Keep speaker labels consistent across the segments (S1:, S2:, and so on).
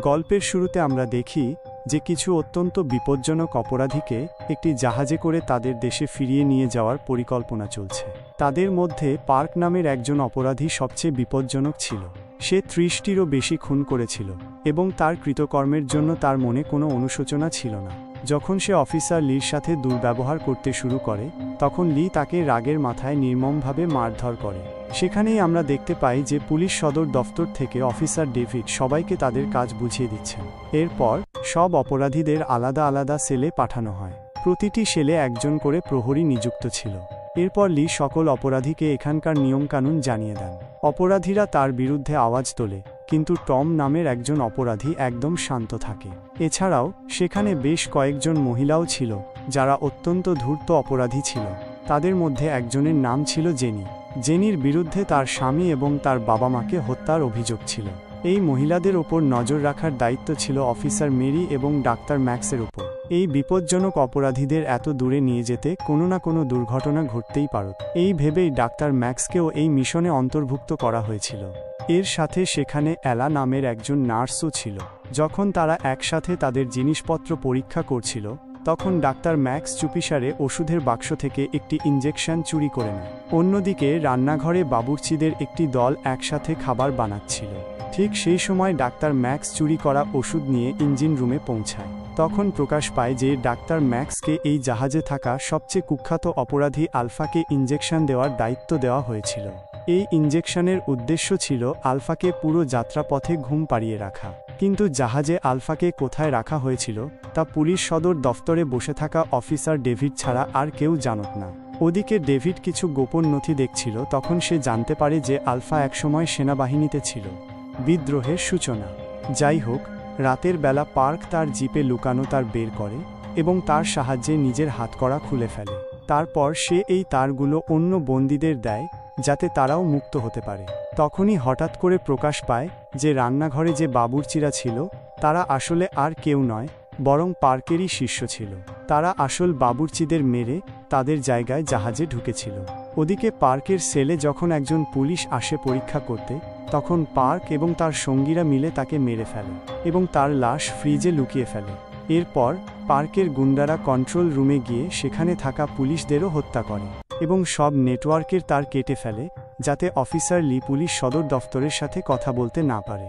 S1: গল্পের শুরুতে আমরা দেখি যে কিছু অত্যন্ত বিপজ্জনক অপরাধীকে একটি জাহাজে করে তাদের দেশে ফিরিয়ে নিয়ে যাওয়ার পরিকল্পনা চলছে। তাদের মধ্যে পার্ক নামের একজন অপরাধী সবচেয়ে বিপজ্জনক ছিল। সে 30টিরও বেশি খুন করেছিল এবং তার কৃতকর্মের জন্য তার মনে কোনো অনুশোচনা ছিল না। যখন সে অফিসার লির সাথে দুর্ব্যবহার করতে শুরু করে তখন লি তাকে রাগের মাথায় নির্মমভাবে মারধর করে। সেখানেই আমরা দেখতে পাই যে পুলিশ সদর দফতর থেকে অফিসার ডেভিড সবাইকে তাদের কাজ বুঝিয়ে দিচ্ছেন। এরপর সব অপরাধীদের আলাদা আলাদা সেলে পাঠানো হয়। প্রতিটি সেলে একজন করে প্রহরী নিযুক্ত ছিল। এরপর লি সকল অপরাধীকে এখানকার নিয়মকানুন জানিয়ে দেন। অপরাধীরা তার বিরুদ্ধে আওয়াজ তোলে, কিন্তু টম নামের একজন অপরাধী একদম শান্ত থাকে। এছাড়াও সেখানে বেশ কয়েকজন মহিলাও ছিল যারা অত্যন্ত ধূর্ত অপরাধী ছিল। তাদের মধ্যে একজনের নাম ছিল জেনি। জেনির বিরুদ্ধে তার স্বামী এবং তার বাবা মাকে হত্যার অভিযোগ ছিল। এই মহিলাদের ওপর নজর রাখার দায়িত্ব ছিল অফিসার মেরি এবং ডাক্তার ম্যাক্সের ওপর। এই বিপজ্জনক অপরাধীদের এত দূরে নিয়ে যেতে কোনো না কোনো দুর্ঘটনা ঘটতেই পারত, এই ভেবেই ডাক্তার ম্যাক্সকেও এই মিশনে অন্তর্ভুক্ত করা হয়েছিল। এর সাথে সেখানে অ্যালা নামের একজন নার্সও ছিল। যখন তারা একসাথে তাদের জিনিসপত্র পরীক্ষা করছিল তখন ডাক্তার ম্যাক্স চুপিসারে ওষুধের বাক্স থেকে একটি ইনজেকশন চুরি করে নেয়। অন্যদিকে রান্নাঘরে বাবুর্চিদের একটি দল একসাথে খাবার বানাচ্ছিল। ঠিক সেই সময় ডাক্তার ম্যাক্স চুরি করা ওষুধ নিয়ে ইঞ্জিন রুমে পৌঁছায়। তখন প্রকাশ পায় যে ডাক্তার ম্যাক্সকে এই জাহাজে থাকা সবচেয়ে কুখ্যাত অপরাধী আলফাকে ইনজেকশন দেওয়ার দায়িত্ব দেওয়া হয়েছিল। এই ইনজেকশনের উদ্দেশ্য ছিল আলফাকে পুরো যাত্রাপথে ঘুম পাড়িয়ে রাখা। কিন্তু জাহাজে আলফাকে কোথায় রাখা হয়েছিল তা পুলিশ সদর দফতরে বসে থাকা অফিসার ডেভিড ছাড়া আর কেউ জানত না। ওদিকে ডেভিড কিছু গোপন নথি দেখছিল। তখন সে জানতে পারে যে আলফা একসময় সেনাবাহিনীতে ছিল। বিদ্রোহের সূচনা। যাই হোক, রাতের বেলা পার্ক তার জিপে লুকানো তার বের করে এবং তার সাহায্যে নিজের হাতকড়া খুলে ফেলে। তারপর সে এই তারগুলো অন্য বন্দীদের দেয় যাতে তারাও মুক্ত হতে পারে। তখনই হঠাৎ করে প্রকাশ পায় যে রান্নাঘরে যে বাবুর্চিরা ছিল তারা আসলে আর কেউ নয়, বরং পার্কেরই শিষ্য ছিল। তারা আসল বাবুর্চিদের মেরে তাদের জায়গায় জাহাজে ঢুকেছিল। ওদিকে পার্কের সেলে যখন একজন পুলিশ আসে পরীক্ষা করতে তখন পার্ক এবং তার সঙ্গীরা মিলে তাকে মেরে ফেলে এবং তার লাশ ফ্রিজে লুকিয়ে ফেলে। এরপর পার্কের গুন্ডারা কন্ট্রোল রুমে গিয়ে সেখানে থাকা পুলিশদেরও হত্যা করে এবং সব নেটওয়ার্কের তার কেটে ফেলে যাতে অফিসার লি পুলিশ সদর দফতরের সাথে কথা বলতে না পারে।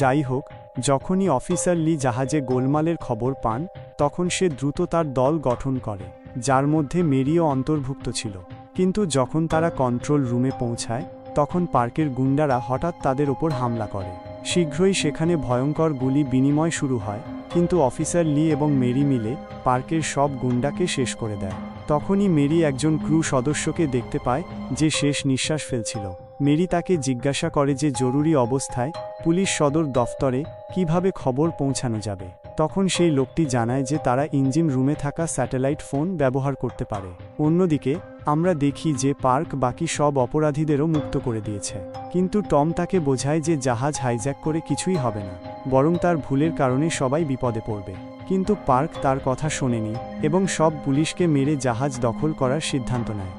S1: যাই হোক, যখনই অফিসার লি জাহাজে গোলমালের খবর পান তখন সে দ্রুত তার দল গঠন করে, যার মধ্যে মেরিও অন্তর্ভুক্ত ছিল। কিন্তু যখন তারা কন্ট্রোল রুমে পৌঁছায় তখন পার্কের গুন্ডারা হঠাৎ তাদের ওপর হামলা করে। শীঘ্রই সেখানে ভয়ঙ্কর গুলি বিনিময় শুরু হয়, কিন্তু অফিসার লি এবং মেরি মিলে পার্কের সব গুন্ডাকে শেষ করে দেয়। তখনই মেরি একজন ক্রু সদস্যকে দেখতে পায় যে শেষ নিঃশ্বাস ফেলছিল। মেরি তাকে জিজ্ঞাসা করে যে জরুরি অবস্থায় পুলিশ সদর দফতরে কিভাবে খবর পৌঁছানো যাবে। তখন সেই লোকটি জানায় যে তারা ইঞ্জিন রুমে থাকা স্যাটেলাইট ফোন ব্যবহার করতে পারে। অন্যদিকে আমরা দেখি যে পার্ক বাকি সব অপরাধীদেরও মুক্ত করে দিয়েছে, কিন্তু টম তাকে বোঝায় যে জাহাজ হাইজ্যাক করে কিছুই হবে না, বরং তার ভুলের কারণে সবাই বিপদে পড়বে। কিন্তু পার্ক তার কথা শোনেনি এবং সব পুলিশকে মেরে জাহাজ দখল করার সিদ্ধান্ত নেয়।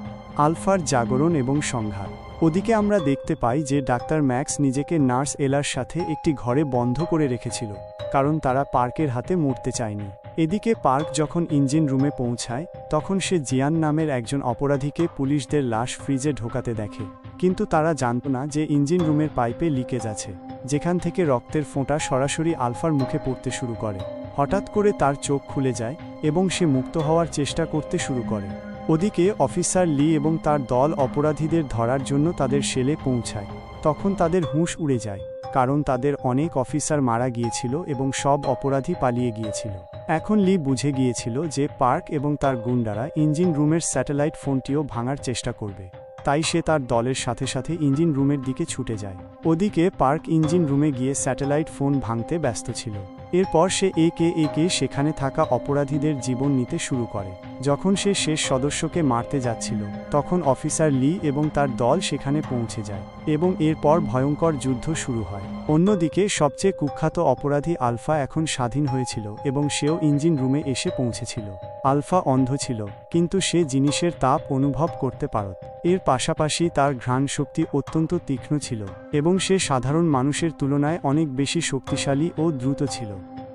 S1: আলফার জাগরণ এবং সংঘাত। ওদিকে আমরা দেখতে পাই যে ডাক্তার ম্যাক্স নিজেকে নার্স এলার সাথে একটি ঘরে বন্ধ করে রেখেছিল, কারণ তারা পার্কের হাতে মরতে চায়নি। এদিকে পার্ক যখন ইঞ্জিন রুমে পৌঁছায় তখন সে জিয়ান নামের একজন অপরাধীকে পুলিশদের লাশ ফ্রিজে ঢোকাতে দেখে, কিন্তু তারা জানত না যে ইঞ্জিন রুমের পাইপে লিকেজ আছে, যেখান থেকে রক্তের ফোঁটা সরাসরি আলফার মুখে পড়তে শুরু করে। হঠাৎ করে তার চোখ খুলে যায় এবং সে মুক্ত হওয়ার চেষ্টা করতে শুরু করে। ওদিকে অফিসার লি এবং তার দল অপরাধীদের ধরার জন্য তাদের সেলে পৌঁছায়। তখন তাদের হুঁশ উড়ে যায়, কারণ তাদের অনেক অফিসার মারা গিয়েছিল এবং সব অপরাধী পালিয়ে গিয়েছিল। এখন লি বুঝে গিয়েছিল যে পার্ক এবং তার গুন্ডারা ইঞ্জিন রুমের স্যাটেলাইট ফোনটিও ভাঙার চেষ্টা করবে, তাই সে তার দলের সাথে সাথে ইঞ্জিন রুমের দিকে ছুটে যায়। ওদিকে পার্ক ইঞ্জিন রুমে গিয়ে স্যাটেলাইট ফোন ভাঙতে ব্যস্ত ছিল। এরপর সে একে একে সেখানে থাকা অপরাধীদের জীবন নিতে শুরু করে। যখন সে শেষ সদস্যকে মারতে যাচ্ছিল তখন অফিসার লি এবং তার দল সেখানে পৌঁছে যায় এবং এরপর ভয়ঙ্কর যুদ্ধ শুরু হয়। অন্যদিকে সবচেয়ে কুখ্যাত অপরাধী আলফা এখন স্বাধীন হয়েছিল এবং সেও ইঞ্জিন রুমে এসে পৌঁছেছিল। আলফা অন্ধ ছিল, কিন্তু সে জিনিসের তাপ অনুভব করতে পারত। এর পাশাপাশি তার ঘ্রাণ শক্তি অত্যন্ত তীক্ষ্ণ ছিল এবং সে সাধারণ মানুষের তুলনায় অনেক বেশি শক্তিশালী ও দ্রুত ছিল।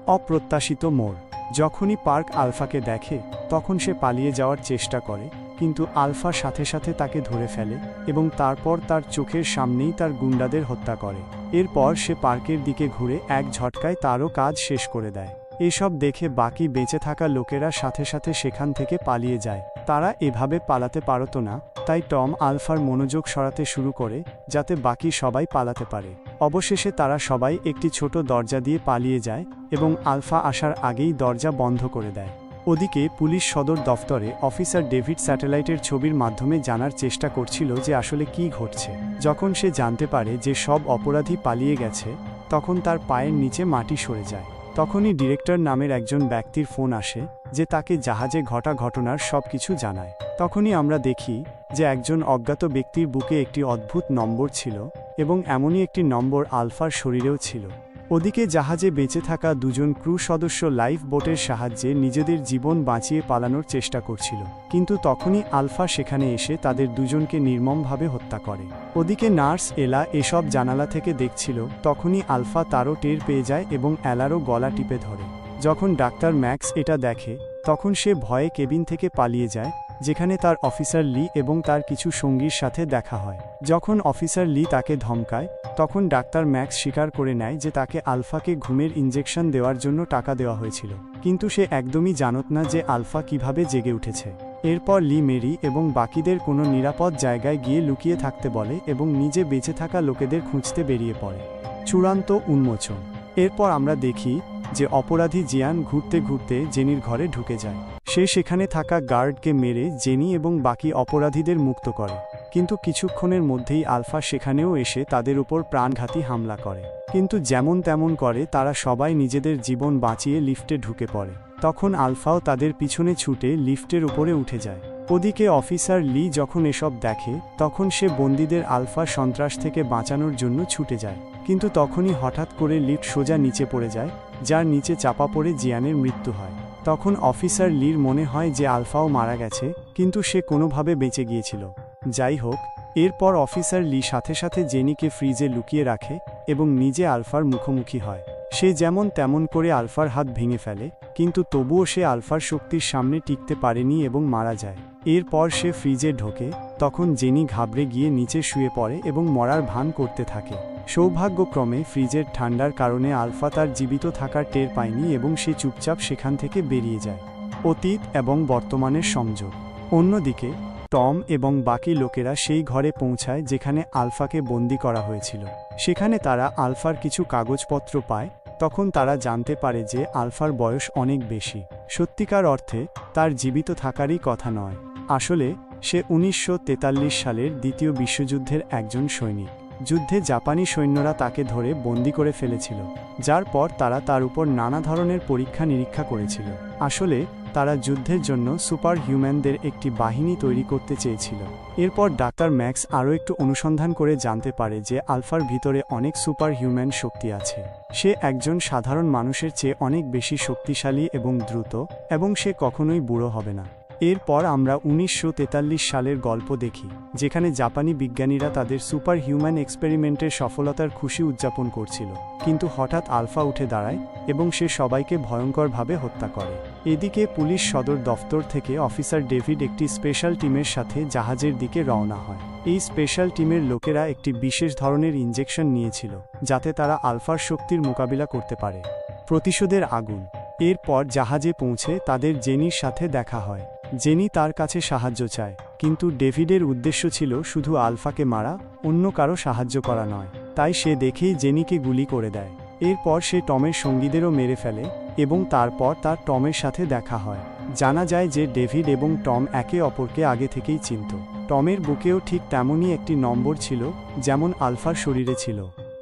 S1: অপ্রত্যাশিত মোড়। যখনই পার্ক আলফাকে দেখে তখন সে পালিয়ে যাওয়ার চেষ্টা করে, কিন্তু আলফা সাথে সাথে তাকে ধরে ফেলে এবং তারপর তার চোখের সামনেই তার গুন্ডাদের হত্যা করে। এরপর সে পার্কের দিকে ঘুরে এক ঝটকায় তারও কাজ শেষ করে দেয়। এসব দেখে বাকি বেঁচে থাকা লোকেরা সাথে সাথে সেখান থেকে পালিয়ে যায়। তারা এভাবে পালাতে পারত না, তাই টম আলফার মনোযোগ সরাতে শুরু করে যাতে বাকি সবাই পালাতে পারে। অবশেষে তারা সবাই একটি ছোট দরজা দিয়ে পালিয়ে যায় এবং আলফা আসার আগেই দরজা বন্ধ করে দেয়। ওদিকে পুলিশ সদর দফতরে অফিসার ডেভিড স্যাটেলাইটের ছবির মাধ্যমে জানার চেষ্টা করছিল যে আসলে কি ঘটছে। যখন সে জানতে পারে যে সব অপরাধী পালিয়ে গেছে তখন তার পায়ের নিচে মাটি সরে যায়। তখনই ডিরেক্টর নামের একজন ব্যক্তির ফোন আসে যে তাকে জাহাজে ঘটা ঘটনার সব কিছু জানায়। তখনই আমরা দেখি যে একজন অজ্ঞাত ব্যক্তির বুকে একটি অদ্ভুত নম্বর ছিল এবং এমনই একটি নম্বর আলফার শরীরেও ছিল। ওদিকে জাহাজে বেঁচে থাকা দুজন ক্রু সদস্য লাইফ বোটের সাহায্যে নিজেদের জীবন বাঁচিয়ে পালানোর চেষ্টা করছিল, কিন্তু তখনই আলফা সেখানে এসে তাদের দুজনকে নির্মমভাবে হত্যা করে। ওদিকে নার্স এলা এসব জানালা থেকে দেখছিল, তখনই আলফা তারও টের পেয়ে যায় এবং এলারও গলা টিপে ধরে। যখন ডাক্তার ম্যাক্স এটা দেখে তখন সে ভয়ে কেবিন থেকে পালিয়ে যায়, যেখানে তার অফিসার লি এবং তার কিছু সঙ্গীর সাথে দেখা হয়। যখন অফিসার লি তাকে ধমকায় তখন ডাক্তার ম্যাক্স স্বীকার করে নেয় যে তাকে আলফাকে ঘুমের ইনজেকশন দেওয়ার জন্য টাকা দেওয়া হয়েছিল, কিন্তু সে একদমই জানত না যে আলফা কিভাবে জেগে উঠেছে। এরপর লি মেরি এবং বাকিদের কোনো নিরাপদ জায়গায় গিয়ে লুকিয়ে থাকতে বলে এবং নিজে বেঁচে থাকা লোকেদের খুঁজতে বেরিয়ে পড়ে। চূড়ান্ত উন্মোচন। এরপর আমরা দেখি যে অপরাধী জিয়ান ঘুরতে ঘুরতে জেনির ঘরে ঢুকে যায়। সে সেখানে থাকা গার্ডকে মেরে জেনি এবং বাকি অপরাধীদের মুক্ত করে, কিন্তু কিছুক্ষণের মধ্যেই আলফা সেখানেও এসে তাদের উপর প্রাণঘাতী হামলা করে। কিন্তু যেমন তেমন করে তারা সবাই নিজেদের জীবন বাঁচিয়ে লিফটে ঢুকে পড়ে। তখন আলফাও তাদের পিছনে ছুটে লিফটের উপরে উঠে যায়। ওদিকে অফিসার লি যখন এসব দেখে তখন সে বন্দীদের আলফা সন্ত্রাস থেকে বাঁচানোর জন্য ছুটে যায়, কিন্তু তখনই হঠাৎ করে লিফট সোজা নিচে পড়ে যায়, যার নিচে চাপা পড়ে জিয়ানের মৃত্যু হয়। তখন অফিসার লির মনে হয় যে আলফাও মারা গেছে, কিন্তু সে কোনোভাবে বেঁচে গিয়েছিল। যাই হোক, এরপর অফিসার লি সাথে সাথে জেনিকে ফ্রিজে লুকিয়ে রাখে এবং নিজে আলফার মুখোমুখি হয়। সে যেমন তেমন করে আলফার হাত ভেঙে ফেলে, কিন্তু তবুও সে আলফার শক্তির সামনে টিকতে পারেনি এবং মারা যায়। এরপর সে ফ্রিজে ঢোকে, তখন জেনি ঘাবড়ে গিয়ে নিচে শুয়ে পড়ে এবং মরার ভান করতে থাকে। সৌভাগ্যক্রমে ফ্রিজের ঠান্ডার কারণে আলফা তার জীবিত থাকার টের পায়নি এবং সে চুপচাপ সেখান থেকে বেরিয়ে যায়। অতীত এবং বর্তমানের সংযোগ। অন্যদিকে টম এবং বাকি লোকেরা সেই ঘরে পৌঁছায় যেখানে আলফাকে বন্দী করা হয়েছিল। সেখানে তারা আলফার কিছু কাগজপত্র পায়। তখন তারা জানতে পারে যে আলফার বয়স অনেক বেশি। সত্যিকার অর্থে তার জীবিত থাকারই কথা নয়, আসলে সে 1943 সালের দ্বিতীয় বিশ্বযুদ্ধের একজন সৈনিক। যুদ্ধে জাপানি সৈন্যরা তাকে ধরে বন্দী করে ফেলেছিল, যার পর তারা তার উপর নানা ধরনের পরীক্ষা নিরীক্ষা করেছিল। আসলে তারা যুদ্ধের জন্য সুপার হিউম্যানদের একটি বাহিনী তৈরি করতে চেয়েছিল। এরপর ডাক্তার ম্যাক্স আরও একটু অনুসন্ধান করে জানতে পারে যে আলফার ভিতরে অনেক সুপার হিউম্যান শক্তি আছে। সে একজন সাধারণ মানুষের চেয়ে অনেক বেশি শক্তিশালী এবং দ্রুত, এবং সে কখনোই বুড়ো হবে না। এরপর আমরা 1943 সালের গল্প দেখি, যেখানে জাপানি বিজ্ঞানীরা তাদের সুপার হিউম্যান এক্সপেরিমেন্টের সফলতার খুশি উদযাপন করছিল, কিন্তু হঠাৎ আলফা উঠে দাঁড়ায় এবং সে সবাইকে ভয়ঙ্করভাবে হত্যা করে। এদিকে পুলিশ সদর দফতর থেকে অফিসার ডেভিড একটি স্পেশাল টিমের সাথে জাহাজের দিকে রওনা হয়। এই স্পেশাল টিমের লোকেরা একটি বিশেষ ধরনের ইনজেকশন নিয়েছিল, যাতে তারা আলফার শক্তির মোকাবিলা করতে পারে। প্রতিশোধের আগুন। এরপর জাহাজে পৌঁছে তাদের জেনির সাথে দেখা হয়। জেনি তার কাছে সাহায্য চায়, কিন্তু ডেভিডের উদ্দেশ্য ছিল শুধু আলফাকে মারা, অন্য কারো সাহায্য করা নয়। তাই সে দেখেই জেনিকে গুলি করে দেয়। এরপর সে টমের সঙ্গীদেরও মেরে ফেলে এবং তারপর তার টমের সাথে দেখা হয়। জানা যায় যে ডেভিড এবং টম একে অপরকে আগে থেকেই চিনত। টমের বুকেও ঠিক তেমনই একটি নম্বর ছিল যেমন আলফার শরীরে ছিল।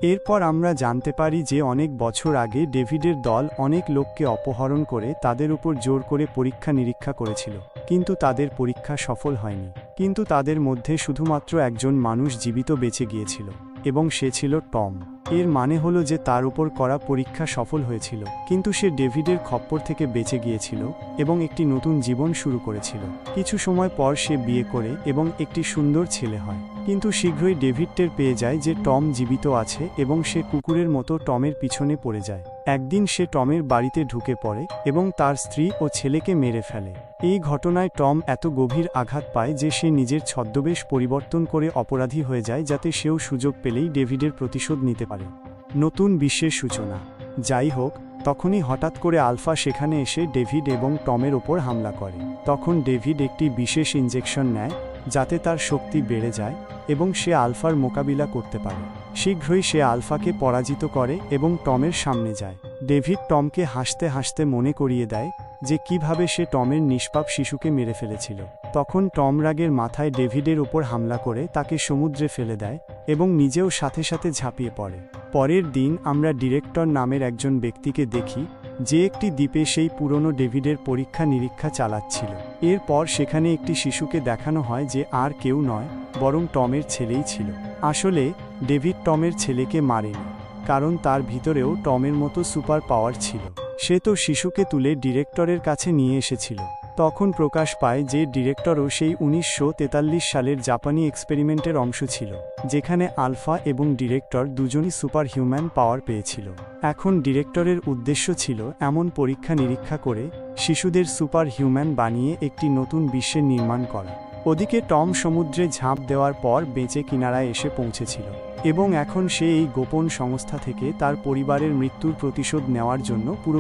S1: এরপর আমরা জানতে পারি যে অনেক বছর আগে ডেভিডের দল অনেক লোককে অপহরণ করে তাদের উপর জোর করে পরীক্ষা নিরীক্ষা করেছিল, কিন্তু তাদের পরীক্ষা সফল হয়নি। কিন্তু তাদের মধ্যে শুধুমাত্র একজন মানুষ জীবিত বেঁচে গিয়েছিল, এবং সে ছিল টম। এর মানে হলো যে তার উপর করা পরীক্ষা সফল হয়েছিল, কিন্তু সে ডেভিডের খপ্পর থেকে বেঁচে গিয়েছিল এবং একটি নতুন জীবন শুরু করেছিল। কিছু সময় পর সে বিয়ে করে এবং একটি সুন্দর ছেলে হয়, কিন্তু শীঘ্রই ডেভিড টের পেয়ে যায় যে টম জীবিত আছে এবং সে কুকুরের মতো টমের পিছনে পড়ে যায়। একদিন সে টমের বাড়িতে ঢুকে পড়ে এবং তার স্ত্রী ও ছেলেকে মেরে ফেলে। এই ঘটনায় টম এত গভীর আঘাত পায় যে সে নিজের ছদ্মবেশ পরিবর্তন করে অপরাধী হয়ে যায়, যাতে সেও সুযোগ পেলেই ডেভিডের প্রতিশোধ নিতে পারে। নতুন বিশ্বের সূচনা। যাই হোক, তখনই হঠাৎ করে আলফা সেখানে এসে ডেভিড এবং টমের ওপর হামলা করে। তখন ডেভিড একটি বিশেষ ইনজেকশন নেয় যাতে তার শক্তি বেড়ে যায় এবং সে আলফার মোকাবিলা করতে পারে। শীঘ্রই সে আলফাকে পরাজিত করে এবং টমের সামনে যায়। ডেভিড টমকে হাসতে হাসতে মনে করিয়ে দেয় যে কিভাবে সে টমের নিষ্পাপ শিশুকে মেরে ফেলেছিল। তখন টম রাগের মাথায় ডেভিডের উপর হামলা করে তাকে সমুদ্রে ফেলে দেয় এবং নিজেও সাথে সাথে ঝাঁপিয়ে পড়ে। পরের দিন আমরা ডিরেক্টর নামের একজন ব্যক্তিকে দেখি যে একটি দ্বীপে সেই পুরনো ডেভিডের পরীক্ষা নিরীক্ষা চালাচ্ছিল। এরপর সেখানে একটি শিশুকে দেখানো হয় যে আর কেউ নয়, বরং টমের ছেলেই ছিল। আসলে ডেভিড টমের ছেলেকে মারেনি, কারণ তার ভিতরেও টমের মতো সুপার পাওয়ার ছিল। সে তো শিশুকে তুলে ডিরেক্টরের কাছে নিয়ে এসেছিল। তখন প্রকাশ পায় যে ডিরেক্টরও সেই 1943 সালের জাপানি এক্সপেরিমেন্টের অংশ ছিল, যেখানে আলফা এবং ডিরেক্টর দুজনই সুপার হিউম্যান পাওয়ার পেয়েছিল। এখন ডিরেক্টরের উদ্দেশ্য ছিল এমন পরীক্ষা নিরীক্ষা করে শিশুদের সুপার হিউম্যান বানিয়ে একটি নতুন বিশ্বের নির্মাণ করা। ওদিকে টম সমুদ্রে ঝাঁপ দেওয়ার পর বেঁচে কিনারায় এসে পৌঁছেছিল এবং এখন সে এই গোপন সংস্থা থেকে তার পরিবারের মৃত্যুর প্রতিশোধ নেওয়ার জন্য পুরো